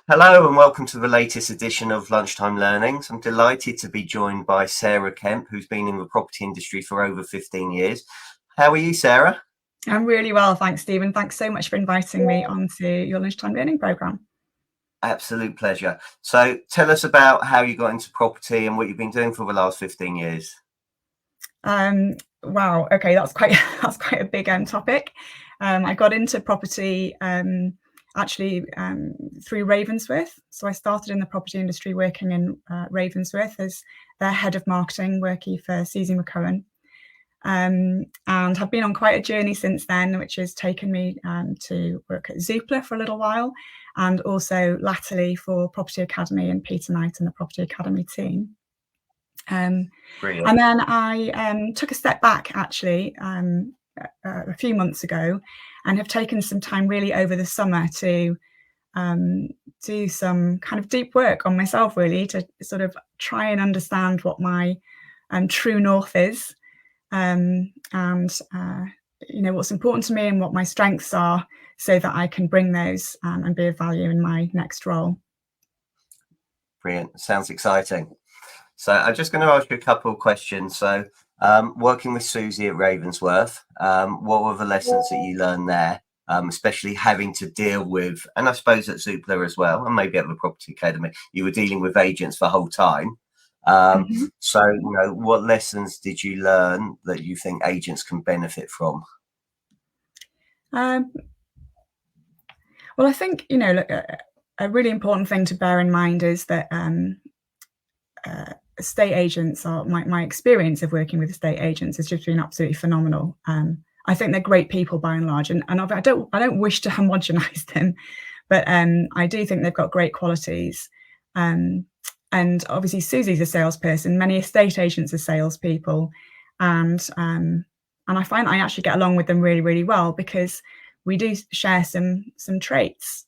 Hello and welcome to the latest edition of Lunchtime Learnings. I'm delighted to be joined by Sarah Kemp, who's been in the property industry for over 15 years. How are you, Sarah? I'm really well, thanks, Stephen. Thanks so much for inviting me onto your Lunchtime Learning programme. Absolute pleasure. So tell us about how you got into property and what you've been doing for the last 15 years. Wow, okay, that's quite a big topic. I got into property actually through Ravensworth. So I started in the property industry working in Ravensworth as their head of marketing, working for Susie McCohen. And have been on quite a journey since then, which has taken me to work at Zoopla for a little while, and also latterly for Property Academy and Peter Knight and the Property Academy team. And then I took a step back actually a few months ago, and have taken some time really over the summer to do some kind of deep work on myself, really, to sort of try and understand what my true north is. And what's important to me and what my strengths are, so that I can bring those and be of value in my next role. Brilliant. Sounds exciting. So I'm just going to ask you a couple of questions. So working with Susie at Ravensworth, what were the lessons that you learned there, especially having to deal with, and I suppose at Zoopla as well, and maybe at the Property Academy, you were dealing with agents the whole time. So, what lessons did you learn that you think agents can benefit from? Well, I think, a really important thing to bear in mind is that estate agents are, my experience of working with estate agents has just been absolutely phenomenal. I think they're great people by and large, and I don't wish to homogenize them, but I do think they've got great qualities. And obviously Susie's a salesperson, many estate agents are salespeople, and I find I actually get along with them really, really well, because we do share some traits.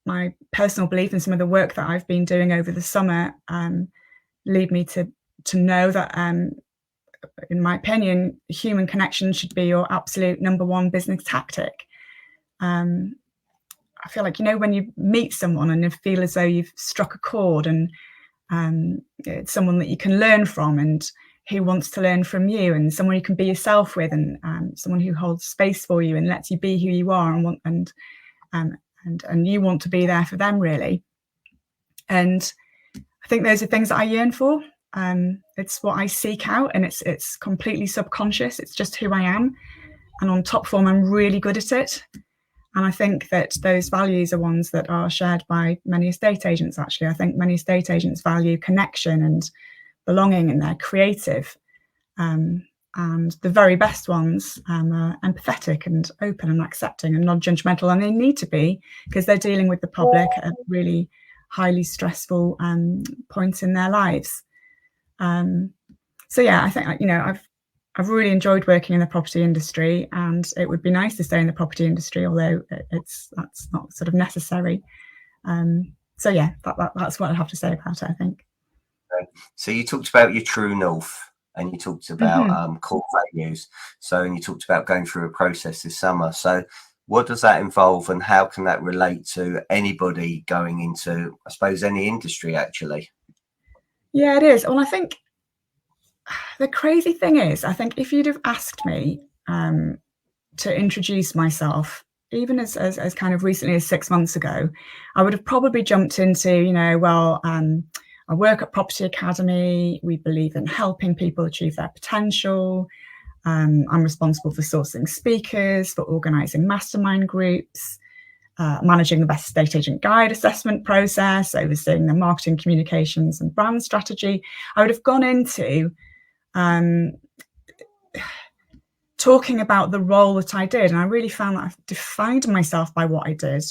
My personal belief in some of the work that I've been doing over the summer lead me to know that, in my opinion, human connection should be your absolute number one business tactic. I feel like, when you meet someone and you feel as though you've struck a chord, and it's someone that you can learn from and who wants to learn from you, and someone you can be yourself with, and someone who holds space for you and lets you be who you are, and you want to be there for them, really. And I think those are things that I yearn for. It's what I seek out, and it's completely subconscious. It's just who I am, and on top form, I'm really good at it. And I think that those values are ones that are shared by many estate agents, actually. I think many estate agents value connection and belonging, and they're creative. And the very best ones are empathetic and open and accepting and non-judgmental, and they need to be, because they're dealing with the public at really highly stressful points in their lives. So yeah, I think, I've really enjoyed working in the property industry, and it would be nice to stay in the property industry, although that's not sort of necessary. So yeah, that's what I have to say about it, I think. Okay. So you talked about your true north, and you talked about core values. And you talked about going through a process this summer. So what does that involve, and how can that relate to anybody going into, I suppose, any industry, actually? Yeah, it is. Well, I think the crazy thing is, I think if you'd have asked me to introduce myself, even as kind of recently as 6 months ago, I would have probably jumped into, I work at Property Academy. We believe in helping people achieve their potential. I'm responsible for sourcing speakers, for organising mastermind groups, managing the best estate agent guide assessment process, overseeing the marketing, communications and brand strategy. I would have gone into talking about the role that I did, and I really found that I've defined myself by what I did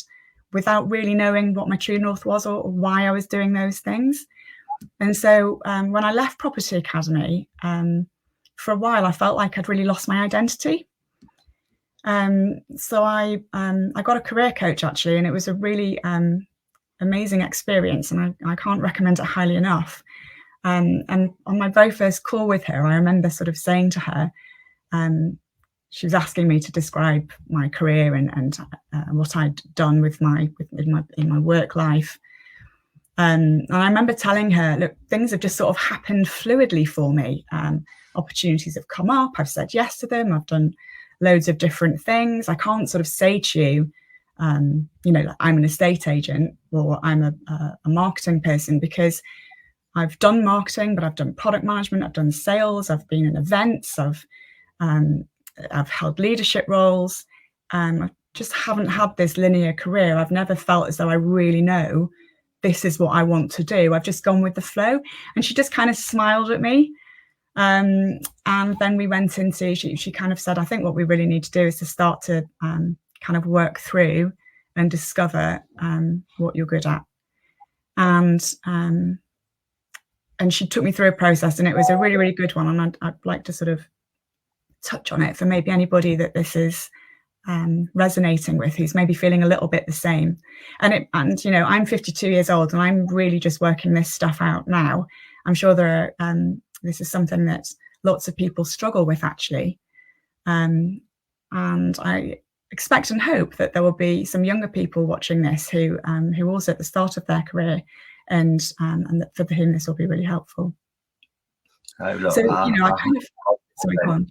without really knowing what my true north was, or why I was doing those things. And so when I left Property Academy, for a while I felt like I'd really lost my identity. So I got a career coach, actually, and it was a really amazing experience, and I can't recommend it highly enough. And on my very first call with her, I remember sort of saying to her, she was asking me to describe my career and what I'd done with in my work life. And I remember telling her, look, things have just sort of happened fluidly for me. Opportunities have come up. I've said yes to them. I've done loads of different things. I can't sort of say to you, like I'm an estate agent or I'm a marketing person, because I've done marketing, but I've done product management, I've done sales, I've been in events, I've held leadership roles. I just haven't had this linear career. I've never felt as though I really know this is what I want to do. I've just gone with the flow. And she just kind of smiled at me. And then we went into, she kind of said, I think what we really need to do is to start to kind of work through and discover what you're good at. And she took me through a process, and it was a really, really good one. And I'd like to sort of touch on it for maybe anybody that this is resonating with, who's maybe feeling a little bit the same. And I'm 52 years old, and I'm really just working this stuff out now. I'm sure this is something that lots of people struggle with, actually. And I expect and hope that there will be some younger people watching this who also at the start of their career, and for whom this will be really helpful. Look, so I kind of sorry, go on.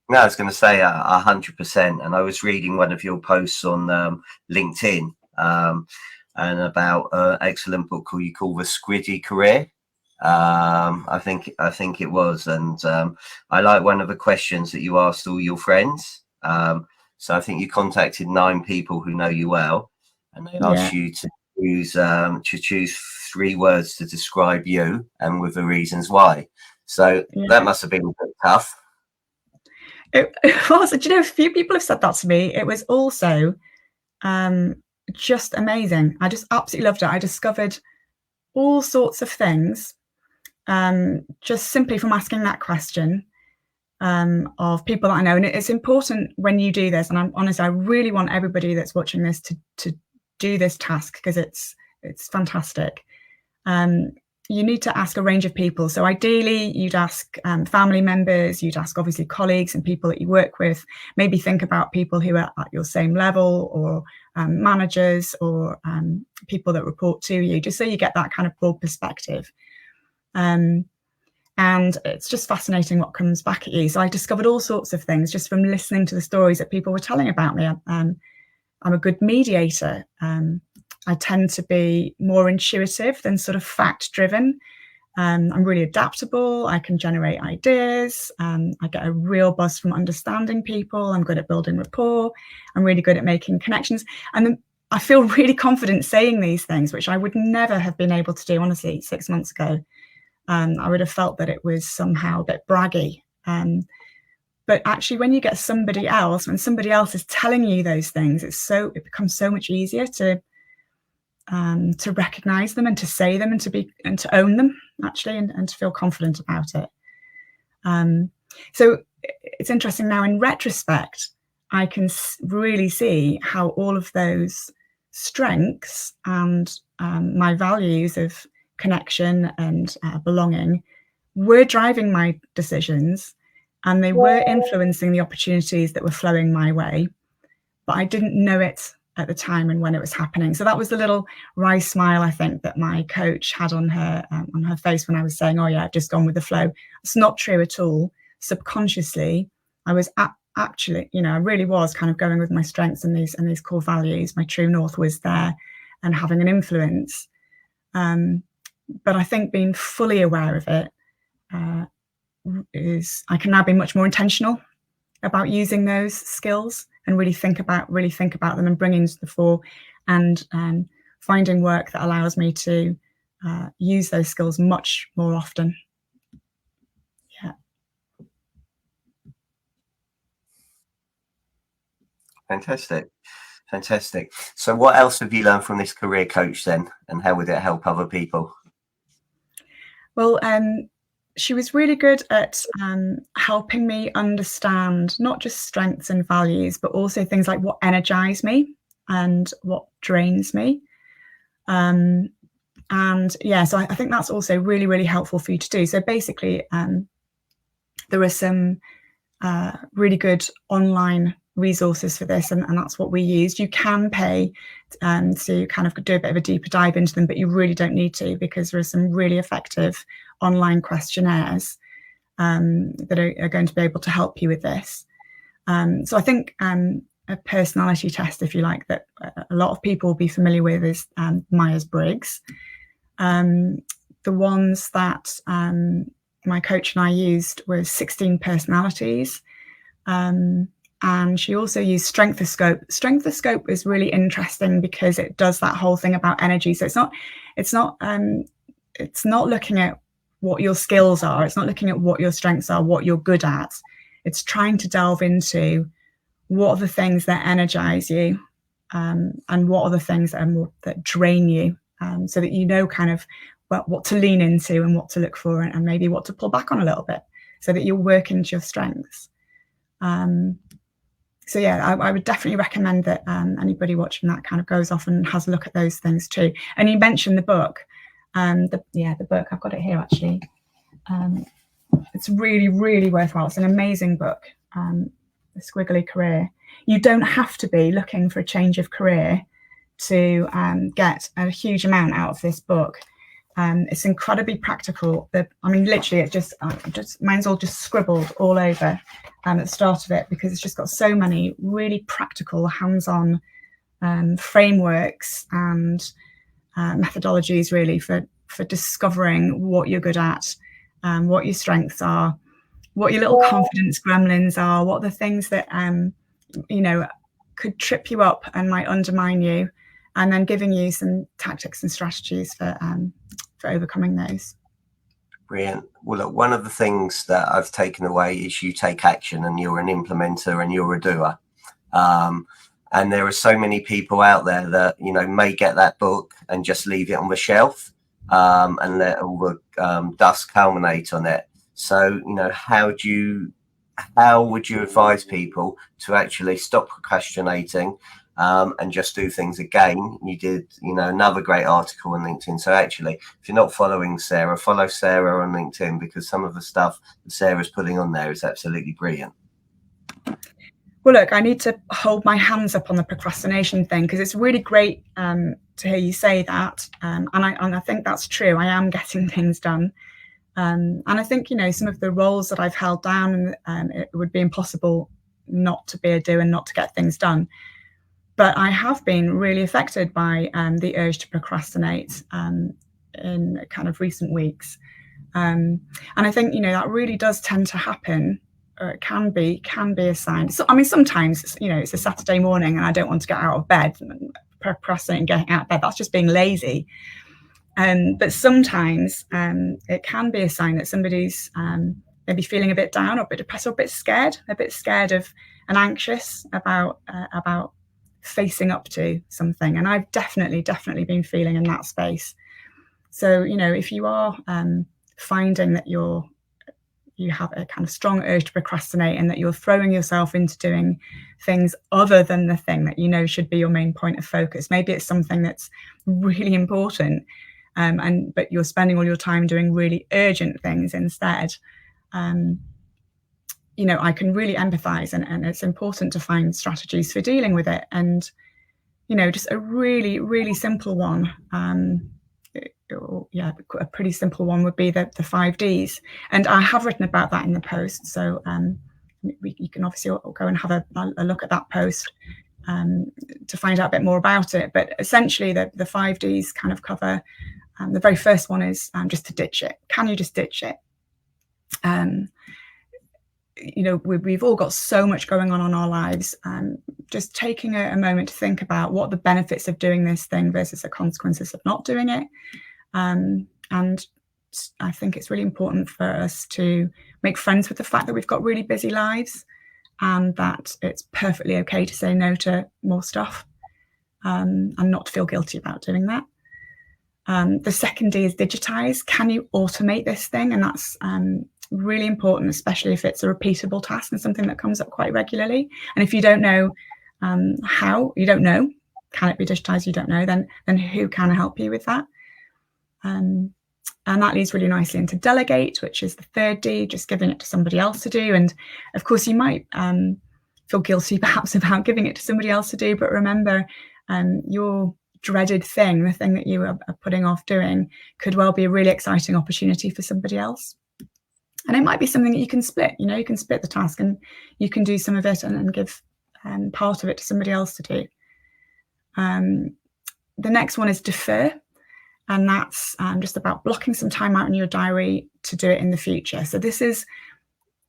No, I was going to say 100%. And I was reading one of your posts on LinkedIn and about an excellent book you call The Squidgy Career. I think it was. And I like one of the questions that you asked all your friends. So I think you contacted 9 people who know you well, and they asked you to choose 3 words to describe you, and with the reasons why. So that must have been a bit tough. It was. A few people have said that to me. It was also just amazing. I just absolutely loved it. I discovered all sorts of things just simply from asking that question of people that I know. And it's important when you do this, and I'm honest, I really want everybody that's watching this to do this task, because it's fantastic. You need to ask a range of people. So ideally, you'd ask family members, you'd ask obviously colleagues and people that you work with. Maybe think about people who are at your same level, or managers, or people that report to you, just so you get that kind of broad perspective. And it's just fascinating what comes back at you. So I discovered all sorts of things just from listening to the stories that people were telling about me. I'm a good mediator. I tend to be more intuitive than sort of fact driven. I'm really adaptable. I can generate ideas. I get a real buzz from understanding people. I'm good at building rapport. I'm really good at making connections. And then I feel really confident saying these things, which I would never have been able to do, honestly, 6 months ago. I would have felt that it was somehow a bit braggy. But actually, when you get somebody else, when somebody else is telling you those things, it becomes so much easier to recognize them and to say them and to own them, actually, and to feel confident about it. So it's interesting now, in retrospect, I can really see how all of those strengths and my values of connection and belonging were driving my decisions, and they were influencing the opportunities that were flowing my way, but I didn't know it at the time and when it was happening. So that was the little wry smile, I think, that my coach had on her face when I was saying, oh yeah, I've just gone with the flow. It's not true at all. Subconsciously, I was actually, I really was kind of going with my strengths and these core values. My true north was there and having an influence. But I think being fully aware of it I can now be much more intentional about using those skills and really think about them and bringing to the fore, and finding work that allows me to use those skills much more often. Yeah. Fantastic. So what else have you learned from this career coach then, and how would it help other people? Well, she was really good at helping me understand not just strengths and values, but also things like what energize me and what drains me. And yeah, so I think that's also really, really helpful for you to do. So basically, there are some really good online resources for this, and that's what we used. You can pay to kind of do a bit of a deeper dive into them, but you really don't need to, because there are some really effective online questionnaires that are going to be able to help you with this. So I think a personality test, if you like, that a lot of people will be familiar with is Myers-Briggs. The ones that my coach and I used was 16 personalities. And she also used Strengthoscope. Strengthoscope is really interesting because it does that whole thing about energy. So it's not looking at what your skills are. It's not looking at what your strengths are, what you're good at. It's trying to delve into what are the things that energize you, and what are the things that drain you, so that you know kind of what to lean into and what to look for, and maybe what to pull back on a little bit, so that you're working into your strengths. So yeah, I would definitely recommend that anybody watching that kind of goes off and has a look at those things too. And you mentioned the book. The book, I've got it here actually. It's really, really worthwhile. It's an amazing book, The Squiggly Career. You don't have to be looking for a change of career to get a huge amount out of this book. It's incredibly practical. Literally, mine's all just scribbled all over at the start of it, because it's just got so many really practical, hands-on frameworks and methodologies, really, for discovering what you're good at, what your strengths are, what your little confidence gremlins are, what the things that could trip you up and might undermine you, and then giving you some tactics and strategies for overcoming those. Brilliant. Well, look, one of the things that I've taken away is you take action, and you're an implementer and you're a doer. And there are so many people out there that, may get that book and just leave it on the shelf, and let all the dust culminate on it. So, how would you advise people to actually stop procrastinating, and just do things again? You did, another great article on LinkedIn. So actually, if you're not following Sarah, follow Sarah on LinkedIn, because some of the stuff that Sarah's putting on there is absolutely brilliant. Well, look, I need to hold my hands up on the procrastination thing, because it's really great to hear you say that. And I think that's true. I am getting things done. And I think, some of the roles that I've held down, it would be impossible not to be a doer and not to get things done. But I have been really affected by the urge to procrastinate in kind of recent weeks. And I think, that really does tend to happen, or it can be a sign. So, sometimes, it's a Saturday morning and I don't want to get out of bed, and procrastinating getting out of bed. That's just being lazy. But sometimes it can be a sign that somebody's maybe feeling a bit down, or a bit depressed, or a bit scared of and anxious about facing up to something. And I've definitely been feeling in that space. So, if you are finding that you have a kind of strong urge to procrastinate, and that you're throwing yourself into doing things other than the thing that should be your main point of focus, maybe it's something that's really important, but you're spending all your time doing really urgent things instead. I can really empathize, and it's important to find strategies for dealing with it. And, just a really, really simple one. A pretty simple one would be the 5 Ds. And I have written about that in the post. So you can obviously go and have a look at that post to find out a bit more about it. But essentially, the 5 Ds kind of cover, the very first one is just to ditch it. Can you just ditch it? We've all got so much going on in our lives. Just taking a moment to think about what the benefits of doing this thing versus the consequences of not doing it. And I think it's really important for us to make friends with the fact that we've got really busy lives, and that it's perfectly okay to say no to more stuff, and not to feel guilty about doing that. The second D is digitize. Can you automate this thing? And that's really important, especially if it's a repeatable task and something that comes up quite regularly. And if you don't know how, you don't know, can it be digitized? You don't know, then who can help you with that? And that leads really nicely into delegate, which is the third D, just giving it to somebody else to do. And of course, you might feel guilty perhaps about giving it to somebody else to do, but remember, your dreaded thing, the thing that you are putting off doing, could well be a really exciting opportunity for somebody else. And it might be something that you can split. You can split the task and you can do some of it and give part of it to somebody else to do. The next one is defer. And that's just about blocking some time out in your diary to do it in the future. So this is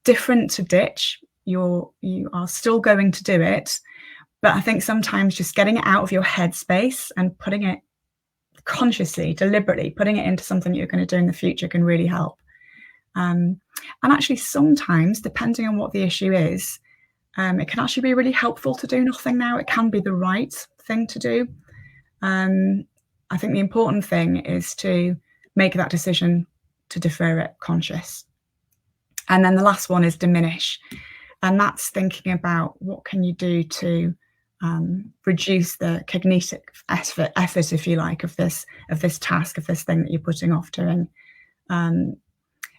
different to ditch. You are still going to do it, but I think sometimes just getting it out of your headspace and putting it consciously, deliberately, putting it into something you're going to do in the future can really help. And actually, sometimes, depending on what the issue is, it can actually be really helpful to do nothing now. It can be the right thing to do. I think the important thing is to make that decision to defer it conscious. And then the last one is diminish. And that's thinking about what can you do to reduce the cognitive effort, if you like, of this task, of this thing that you're putting off doing. And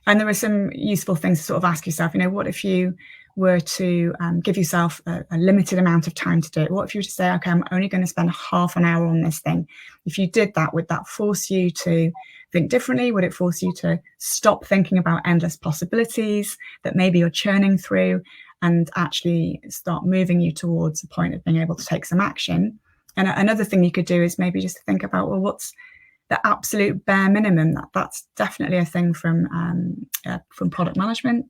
there are some useful things to sort of ask yourself, what if you were to give yourself a limited amount of time to do it? What if you were to say, okay, I'm only going to spend half an hour on this thing? If you did that, would that force you to think differently? Would it force you to stop thinking about endless possibilities that maybe you're churning through and actually start moving you towards a point of being able to take some action? And another thing you could do is maybe just think about, well, what's the absolute bare minimum? That's definitely a thing from product management.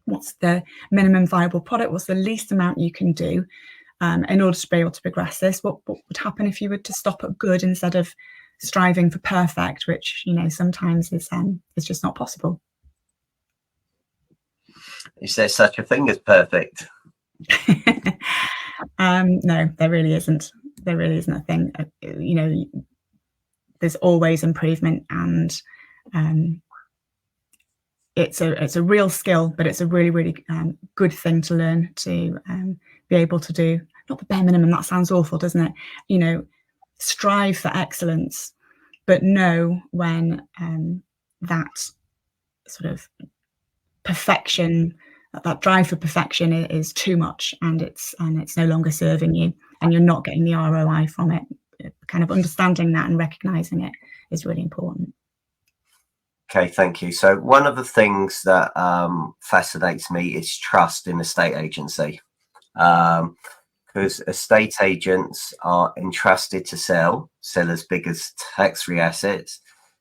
What's the minimum viable product? What's the least amount you can do in order to be able to progress this? What would happen if you were to stop at good instead of striving for perfect, which sometimes is just not possible. Is there such a thing as perfect? No, there really isn't. There really isn't a thing. There's always improvement, and it's a real skill, but it's a really, really good thing to learn to be able to do. Not the bare minimum. That sounds awful, doesn't it? Strive for excellence, but know when that sort of perfection, that drive for perfection is too much, and it's no longer serving you, and you're not getting the ROI from it. Kind of understanding that and recognizing it is really important. Okay, thank you. So one of the things that fascinates me is trust in a estate agency, because estate agents are entrusted to sell as big as tax-free assets.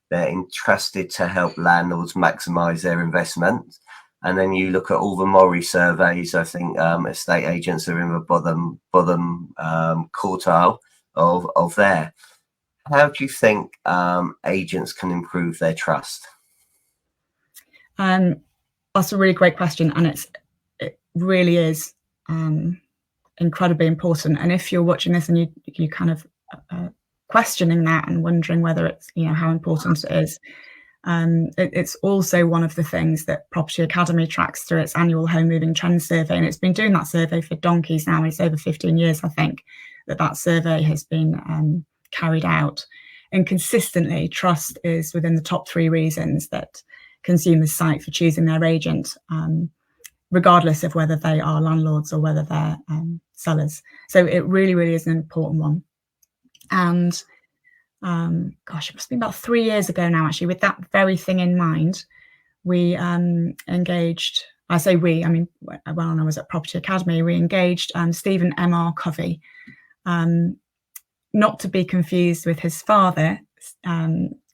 They're entrusted to help landlords maximize their investment. And then you look at all the Mori surveys, I think estate agents are in the bottom quartile of there. How do you think agents can improve their trust? That's a really great question, and it really is incredibly important. And if you're watching this and you kind of questioning that and wondering whether it's how important it is, it's also one of the things that Property Academy tracks through its annual home moving trend survey, and it's been doing that survey for donkeys now. It's over 15 years, I think, that survey has been carried out. And consistently, trust is within the top 3 reasons that consumers cite for choosing their agent, regardless of whether they are landlords or whether they're sellers. So it really, really is an important one. And it must be about 3 years ago now, actually, with that very thing in mind, we engaged, I say we, I mean, when I was at Property Academy, we engaged Stephen M.R. Covey, not to be confused with his father,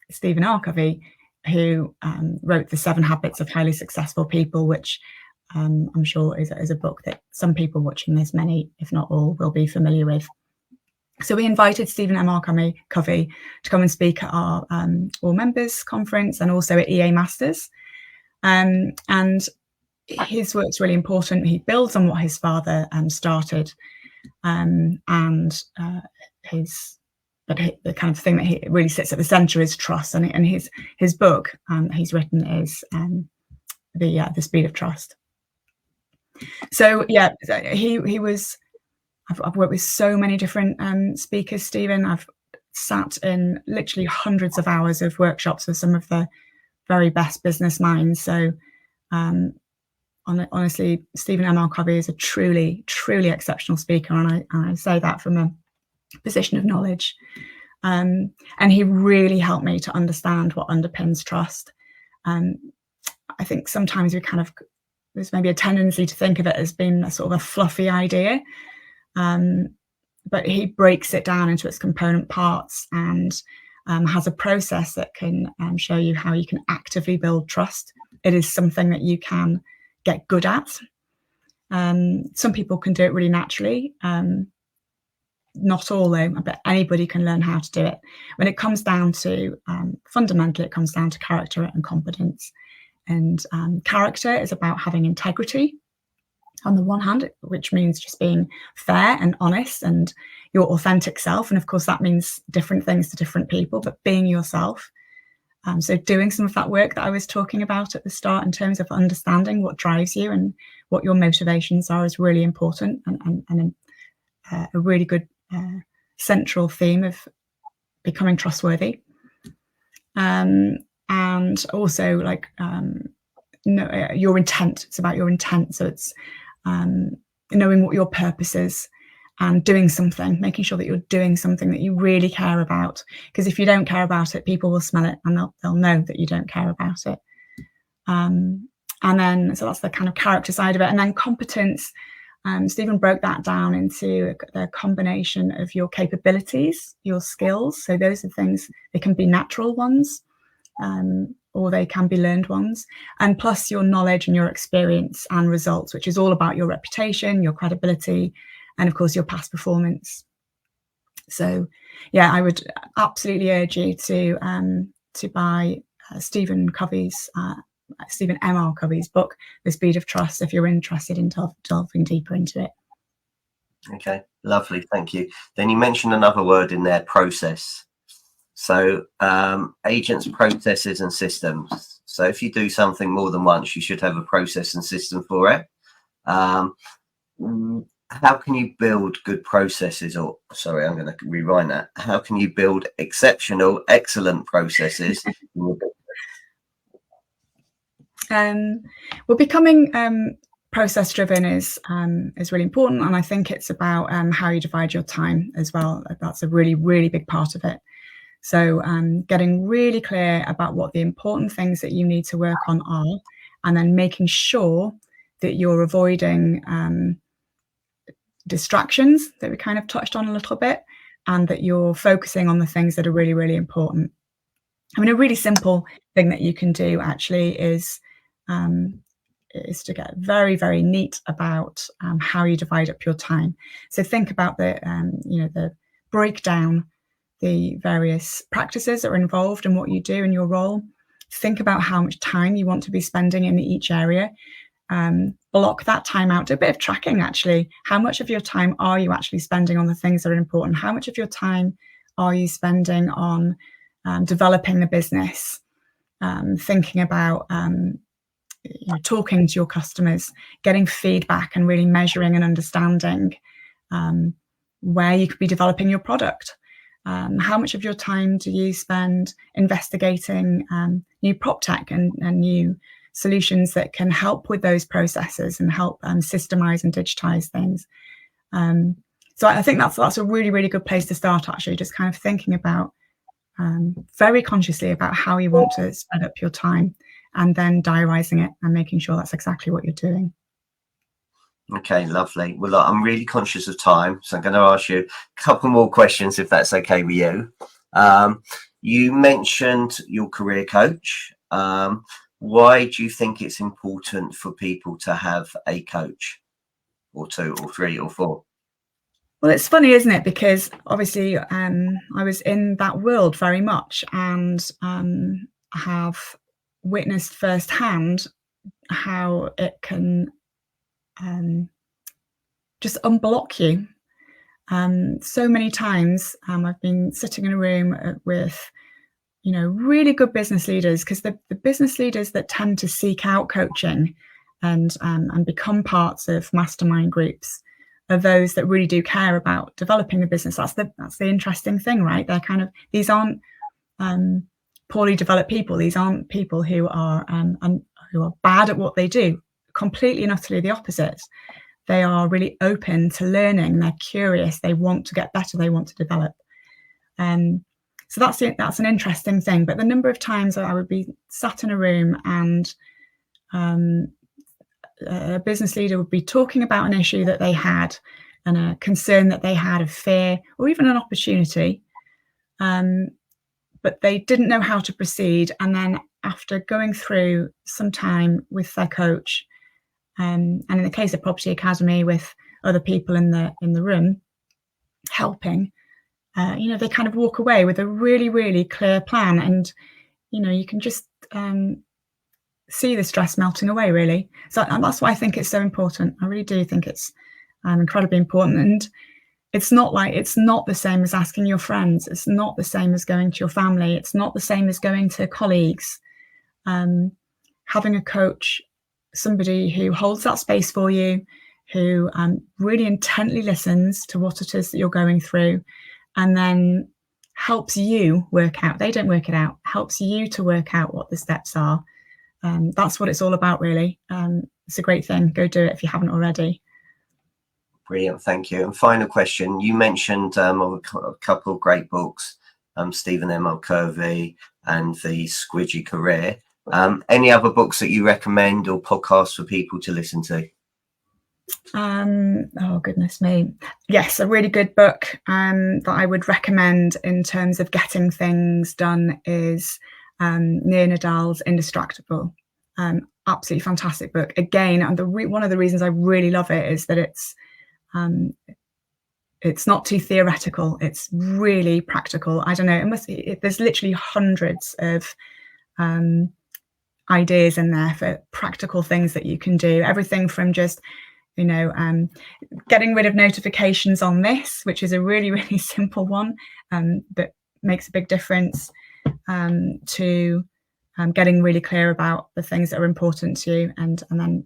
Stephen R. Covey, who wrote The 7 Habits of Highly Successful People, which I'm sure is a book that some people watching this, many, if not all, will be familiar with. So we invited Stephen M.R. Covey to come and speak at our All Members Conference and also at EA Masters. And his work's really important. He builds on what his father started, but the kind of thing that he really sits at the centre is trust. And his book he's written is The Speed of Trust. So yeah, he was. I've worked with so many different speakers, Stephen. I've sat in literally hundreds of hours of workshops with some of the very best business minds. So honestly, Stephen M.R. Covey is a truly, truly exceptional speaker, and I say that from a position of knowledge. And he really helped me to understand what underpins trust. I think sometimes there's maybe a tendency to think of it as being a sort of a fluffy idea, but he breaks it down into its component parts and has a process that can show you how you can actively build trust. It is something that you can get good at. Some people can do it really naturally. Not all though, but anybody can learn how to do it. When it comes down to, fundamentally, it comes down to character and competence. And character is about having integrity on the one hand, which means just being fair and honest and your authentic self. And of course, that means different things to different people, but being yourself. So doing some of that work that I was talking about at the start in terms of understanding what drives you and what your motivations are is really important, and a really good central theme of becoming trustworthy. And also your intent. It's about your intent. So it's knowing what your purpose is and doing something, making sure that you're doing something that you really care about. Because if you don't care about it, people will smell it and they'll know that you don't care about it. And then, so that's the kind of character side of it. And then competence, Stephen broke that down into the combination of your capabilities, your skills. So those are things, they can be natural ones, or they can be learned ones, and plus your knowledge and your experience and results, which is all about your reputation, your credibility, and of course your past performance. So yeah, I would absolutely urge you to buy Stephen M.R. Covey's book, The Speed of Trust, if you're interested in delving deeper into it. Okay, lovely, thank you. Then you mentioned another word in there, process. So agents, processes and systems. So if you do something more than once, you should have a process and system for it. How can you build good processes, or sorry, I'm going to rewind that. How can you build exceptional, excellent processes? Well, becoming process driven is really important, and I think it's about how you divide your time as well. That's a really, really big part of it. So getting really clear about what the important things that you need to work on are, and then making sure that you're avoiding distractions that we kind of touched on a little bit, and that you're focusing on the things that are really, really important. I mean, a really simple thing that you can do actually is to get very, very neat about how you divide up your time. So think about the breakdown, the various practices that are involved in what you do in your role. Think about how much time you want to be spending in each area. Block that time out. Do a bit of tracking, actually. How much of your time are you actually spending on the things that are important? How much of your time are you spending on developing the business, thinking about talking to your customers, getting feedback and really measuring and understanding where you could be developing your product? How much of your time do you spend investigating new prop tech and new solutions that can help with those processes and help systemize and digitize things? So I think that's a really, really good place to start, actually, just kind of thinking about very consciously about how you want to spend up your time, and then diarising it and making sure that's exactly what you're doing. Okay, lovely. Well, look, I'm really conscious of time, so I'm going to ask you a couple more questions, if that's okay with you. You mentioned your career coach. Why do you think it's important for people to have a coach, or two, or three, or four? Well, it's funny, isn't it? Because obviously I was in that world very much, and have witnessed firsthand how it can just unblock you. So many times I've been sitting in a room with really good business leaders, because the business leaders that tend to seek out coaching and become parts of mastermind groups are those that really do care about developing the business. That's the interesting thing, right? They're these aren't poorly developed people. These aren't people who are bad at what they do. Completely and utterly the opposite. They are really open to learning. They're curious. They want to get better. They want to develop. So that's an interesting thing. But the number of times that I would be sat in a room and a business leader would be talking about an issue that they had and a concern that they had, of fear, or even an opportunity, but they didn't know how to proceed. And then after going through some time with their coach, and in the case of Property Academy, with other people in the room helping, they kind of walk away with a really, really clear plan, and you can just see the stress melting away, really. So that's why I think it's so important. I really do think it's incredibly important. And it's not the same as asking your friends. It's not the same as going to your family. It's not the same as going to colleagues. Having a coach, somebody who holds that space for you, who really intently listens to what it is that you're going through, and then helps you work out. They don't work it out. Helps you to work out what the steps are. That's what it's all about, really. It's a great thing. Go do it if you haven't already. Brilliant, thank you. And final question, you mentioned a couple of great books, Stephen M. Covey and The Squidgy Career. Any other books that you recommend or podcasts for people to listen to? Oh goodness me, yes, a really good book that I would recommend in terms of getting things done is Neil Nadal's Indistractable. Absolutely fantastic book. Again, and one of the reasons I really love it is that it's not too theoretical. It's really practical. I don't know, there's literally hundreds of ideas in there for practical things that you can do. Everything from just getting rid of notifications on this, which is a really, really simple one, but makes a big difference, to getting really clear about the things that are important to you, and then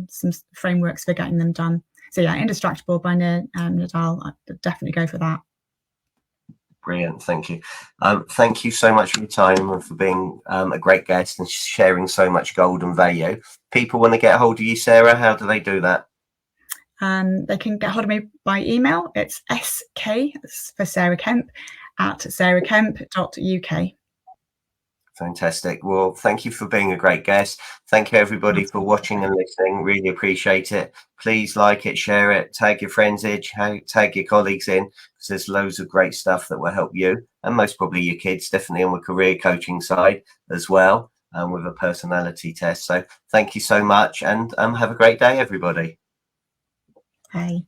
some frameworks for getting them done. So yeah, Indistractable by Nadal. I'd definitely go for that. Brilliant, thank you. Thank you so much for your time and for being a great guest and sharing so much golden value. People want to get a hold of you, Sarah, how do they do that? They can get hold of me by email. It's SK for Sarah Kemp at sarahkemp.uk. Fantastic. Well, thank you for being a great guest. Thank you, everybody, for watching and listening. Really appreciate it. Please like it, share it, tag your friends in, tag your colleagues in, because there's loads of great stuff that will help you and most probably your kids, definitely on the career coaching side as well, with a personality test. So thank you so much, and have a great day, everybody. Bye.